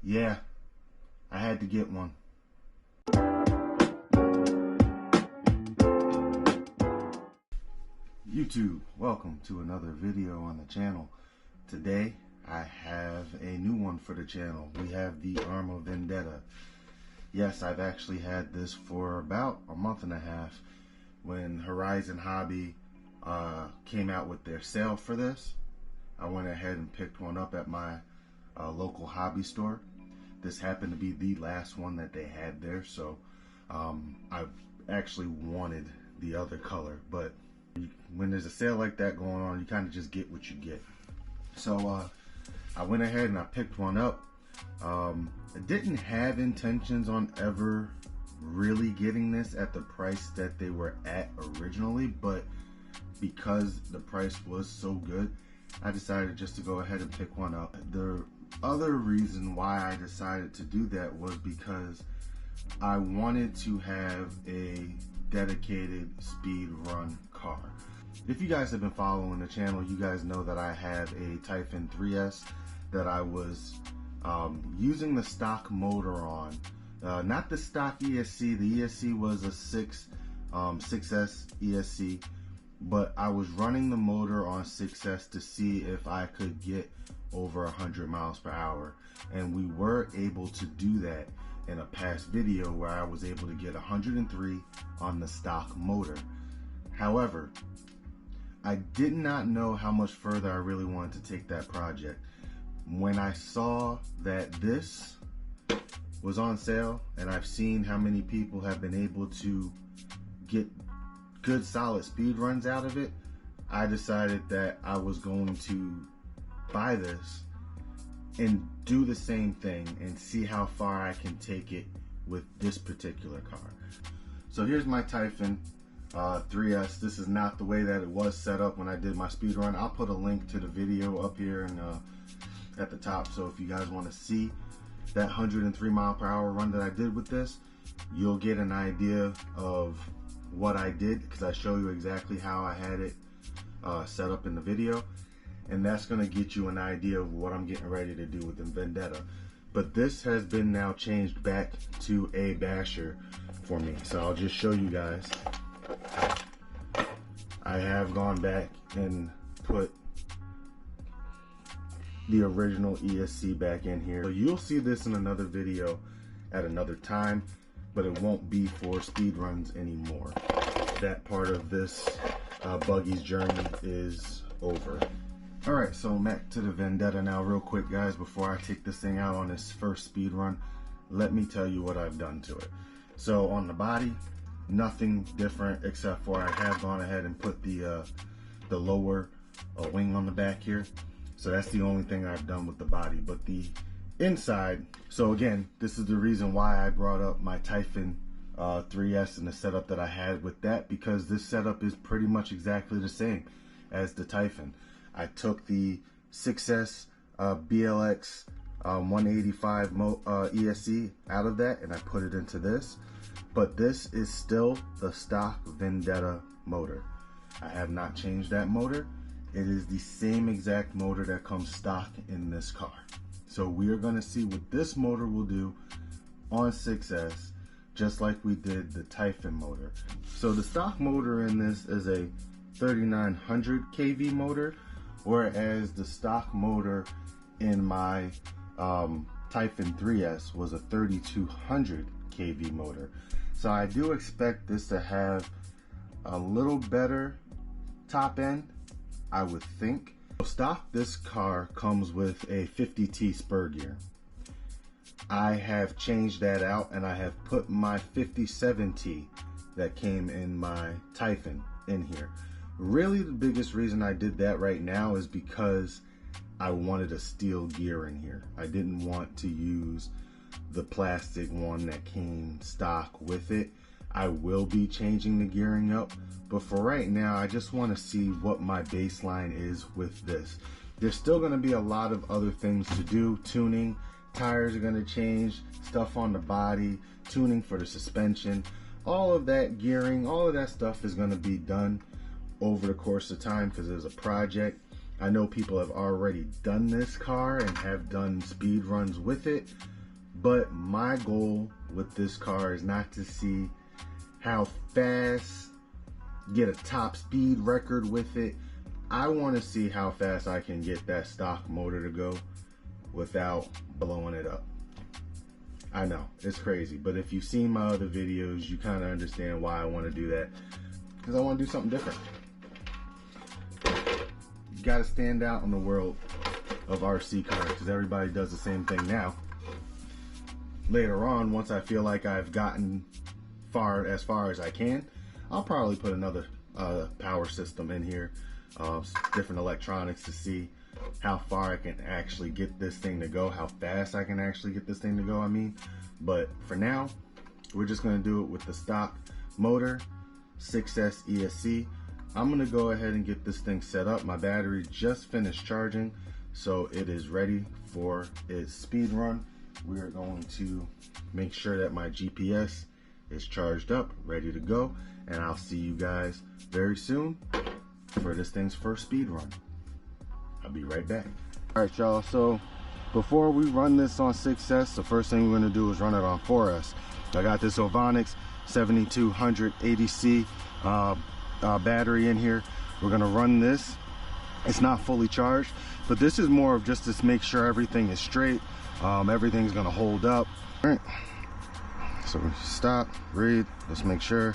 Yeah, I had to get one. YouTube, welcome to another video on the channel. Today I have a new one for the channel. We have the Arrma Vendetta. Yes, I've actually had this for about a month and a half when Horizon Hobby came out with their sale for this. I went ahead and picked one up at my local hobby store. This happened to be the last one that they had there, so I actually wanted the other color, but when there's a sale like that going on, you kind of just get what you get. So I went ahead and I picked one up. I didn't have intentions on ever really getting this at the price that they were at originally, but because the price was so good, I decided just to go ahead and pick one up. The other reason why I decided to do that was because I wanted to have a dedicated speed run car. If you guys have been following the channel, you guys know that I have a Typhon 3S that I was using the stock motor on. Not the stock ESC. The ESC was a 6S ESC, but I was running the motor on 6S to see if I could get over 100 miles per hour, and we were able to do that in a past video where I was able to get 103 on the stock motor. However, I did not know how much further I really wanted to take that project. When I saw that this was on sale, and I've seen how many people have been able to get good solid speed runs out of it, I decided that I was going to buy this and do the same thing and see how far I can take it with this particular car. So here's my Typhon 3S. This is not the way that it was set up when I did my speed run. I'll put a link to the video up here and at the top, so if you guys want to see that 103 mile per hour run that I did with this, you'll get an idea of what I did, because I show you exactly how I had it set up in the video, and that's going to get you an idea of what I'm getting ready to do with the Vendetta. But this has been now changed back to a basher for me, so I'll just show you guys. I have gone back and put the original ESC back in here. So you'll see this in another video at another time, but it won't be for speed runs anymore. That part of this buggy's journey is over. Alright, so back to the Vendetta now real quick, guys. Before I take this thing out on this first speed run, let me tell you what I've done to it. So on the body, nothing different, except for I have gone ahead and put the lower wing on the back here. So that's the only thing I've done with the body. But the inside, so again, this is the reason why I brought up my Typhon 3S and the setup that I had with that, because this setup is pretty much exactly the same as the Typhon. I took the 6S BLX 185 ESC out of that and I put it into this, but this is still the stock Vendetta motor. I have not changed that motor. It is the same exact motor that comes stock in this car. So we are going to see what this motor will do on 6S, just like we did the Typhon motor. So the stock motor in this is a 3900 kV motor, whereas the stock motor in my Typhon 3S was a 3200 kV motor. So I do expect this to have a little better top end, I would think. Stock, this car comes with a 50T spur gear. I have changed that out and I have put my 57T that came in my Typhon in here. Really, the biggest reason I did that right now is because I wanted a steel gear in here. I didn't want to use the plastic one that came stock with it. I will be changing the gearing up, but for right now, I just want to see what my baseline is with this. There's still going to be a lot of other things to do. Tuning, tires are going to change, stuff on the body, tuning for the suspension, all of that gearing, all of that stuff is going to be done over the course of time because there's a project. I know people have already done this car and have done speed runs with it, but my goal with this car is not to see how fast, get a top speed record with it. I want to see how fast I can get that stock motor to go without blowing it up. I know, it's crazy, but if you've seen my other videos, you kind of understand why I want to do that, because I want to do something different. You got to stand out in the world of RC cars, because everybody does the same thing now. Later on, once I feel like I've gotten as far as I can, I'll probably put another power system in here, different electronics, to see how far I can actually get this thing to go, how fast I can actually get this thing to go, I mean. But for now, we're just going to do it with the stock motor, 6S ESC. I'm going to go ahead and get this thing set up. My battery just finished charging, so it is ready for its speed run. We are going to make sure that my GPS is charged up, ready to go, and I'll see you guys very soon for this thing's first speed run. I'll be right back. All right, y'all, so before we run this on 6S, the first thing we're going to do is run it on 4S. I got this Ovonics 7200 ADC battery in here. We're going to run this. It's not fully charged, but this is more of just to make sure everything is straight, everything's going to hold up. All right, so we stop, read, let's make sure.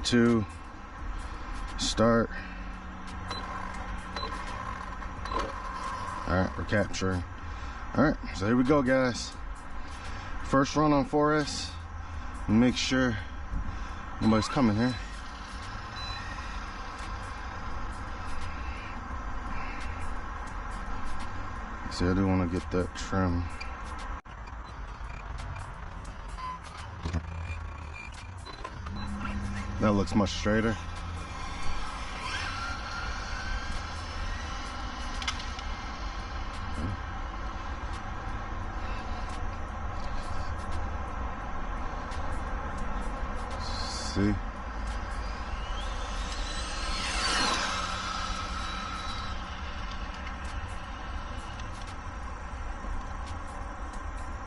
2, start. All right, we're capturing. All right, so here we go, guys. First run on 4S. Make sure nobody's coming here. See, I do want to get that trim. That looks much straighter. See?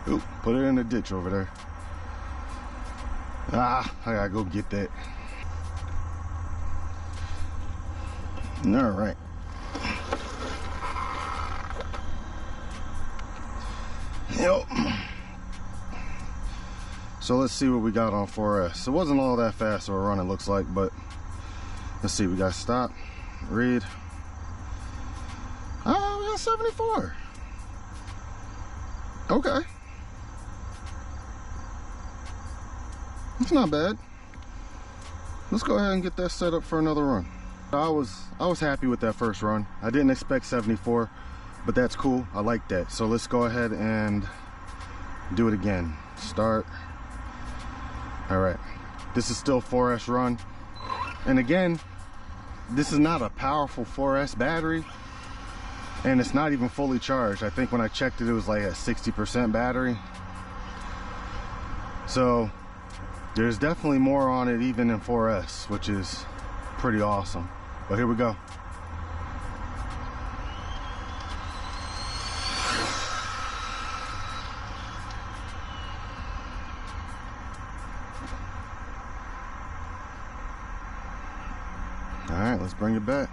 Oop, put it in the ditch over there. Ah, I gotta go get that. All right. Yep. So let's see what we got on 4S. It wasn't all that fast of a run, it looks like, but let's see. We got stop, read. Oh, we got 74. Okay. It's not bad. Let's go ahead and get that set up for another run. I was happy with that first run. I didn't expect 74, but that's cool. I like that. So let's go ahead and do it again. Start. All right. This is still 4S run. And again, this is not a powerful 4S battery, and it's not even fully charged. I think when I checked it, it was like a 60% battery. So there's definitely more on it even in 4S, which is pretty awesome. But here we go. All right, let's bring it back.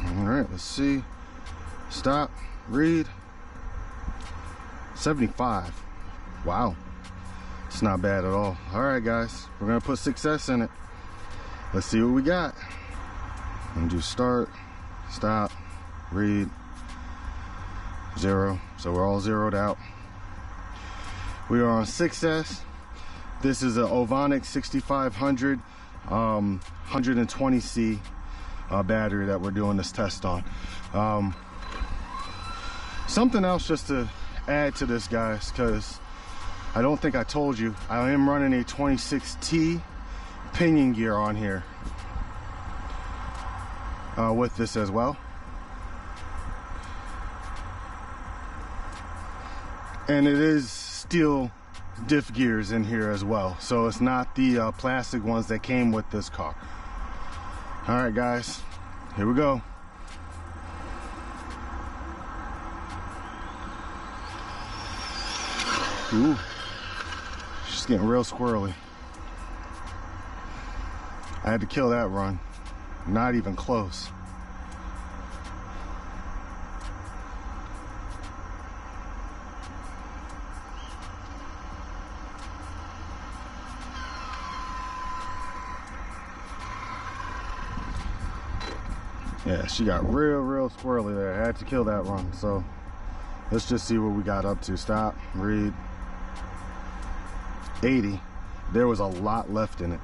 All right, let's see. Stop, read. 75. Wow, it's not bad at all. All right, guys, we're gonna put 6S in it. Let's see what we got. I'm gonna do start, stop, read, 0. So we're all zeroed out. We are on 6S. This is an Ovonics 6500 120C battery that we're doing this test on. Something else just to add to this, guys, because I don't think I told you, I am running a 26T pinion gear on here with this as well. And it is steel diff gears in here as well, so it's not the plastic ones that came with this car. All right guys, here we go. Ooh, she's getting real squirrely. I had to kill that run. Not even close. Yeah, she got real squirrely there. I had to kill that run. So let's just see what we got up to. Stop, read. 80. There was a lot left in it.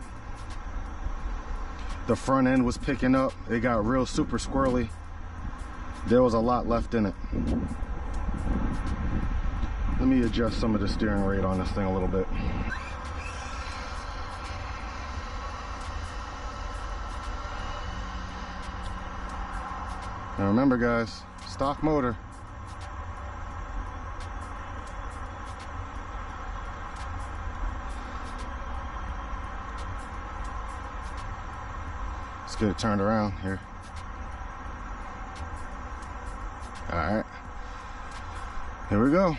The front end was picking up. It got real super squirrely. There was a lot left in it. Let me adjust some of the steering rate on this thing a little bit. Now remember guys, stock motor. Let's get it turned around here. All right, here we go.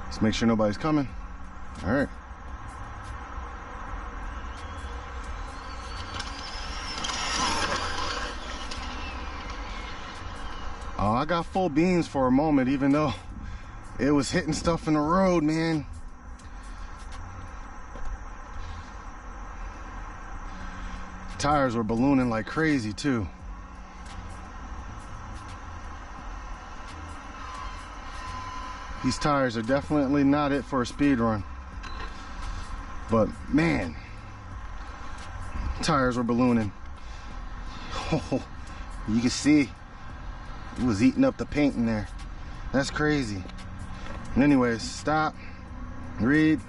Let's make sure nobody's coming. All right. Oh, I got full beans for a moment, even though it was hitting stuff in the road, man. Tires were ballooning like crazy too. These tires are definitely not it for a speed run. But man, tires were ballooning. Oh, you can see it was eating up the paint in there. That's crazy. Anyways, stop, read.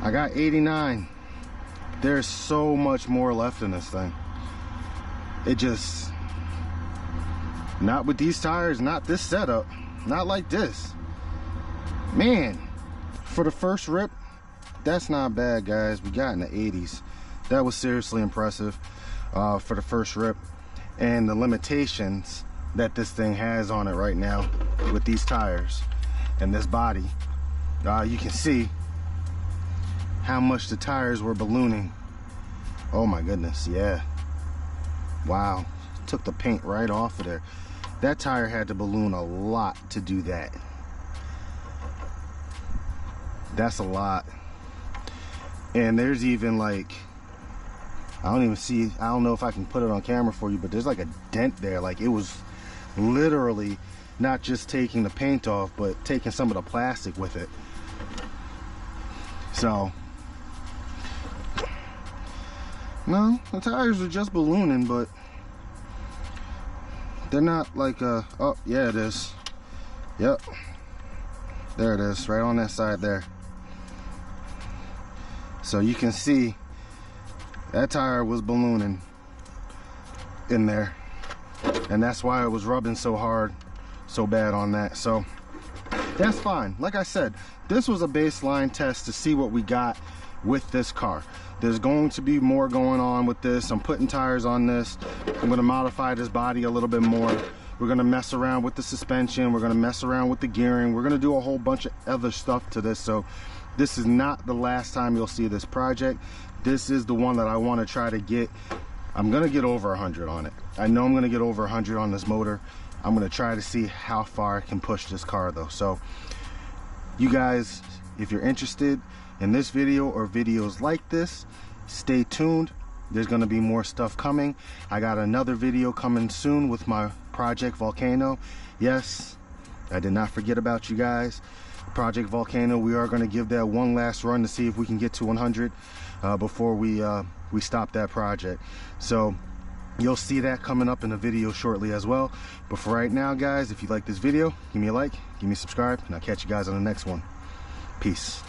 I got 89. There's so much more left in this thing. It just, not with these tires, not this setup, not like this. Man, for the first rip, that's not bad, guys. We got in the 80s. That was seriously impressive for the first rip. And the limitations that this thing has on it right now with these tires and this body, you can see how much the tires were ballooning. Oh my goodness, yeah. Wow, took the paint right off of there. That tire had to balloon a lot to do that. That's a lot. And there's even like, I don't even see, I don't know if I can put it on camera for you, but there's like a dent there. Like it was literally not just taking the paint off, but taking some of the plastic with it. So, no, the tires are just ballooning, but they're not like oh yeah, it is. Yep, there it is, right on that side there. So you can see that tire was ballooning in there, and that's why it was rubbing so hard, so bad on that. So that's fine. Like I said, this was a baseline test to see what we got with this car. There's going to be more going on with this. I'm putting tires on this. I'm going to modify this body a little bit more. We're going to mess around with the suspension. We're going to mess around with the gearing. We're going to do a whole bunch of other stuff to this. So this is not the last time you'll see this project. This is the one that I want to try to get. I'm going to get over 100 on it. I know I'm going to get over 100 on this motor. I'm going to try to see how far I can push this car though. So you guys, if you're interested in this video or videos like this, stay tuned. There's going to be more stuff coming. I got another video coming soon with my Project Volcano. Yes, I did not forget about you guys. Project Volcano, we are going to give that one last run to see if we can get to 100 before we stop that project. So you'll see that coming up in a video shortly as well. But for right now, guys, if you like this video, give me a like, give me a subscribe, and I'll catch you guys on the next one. Peace.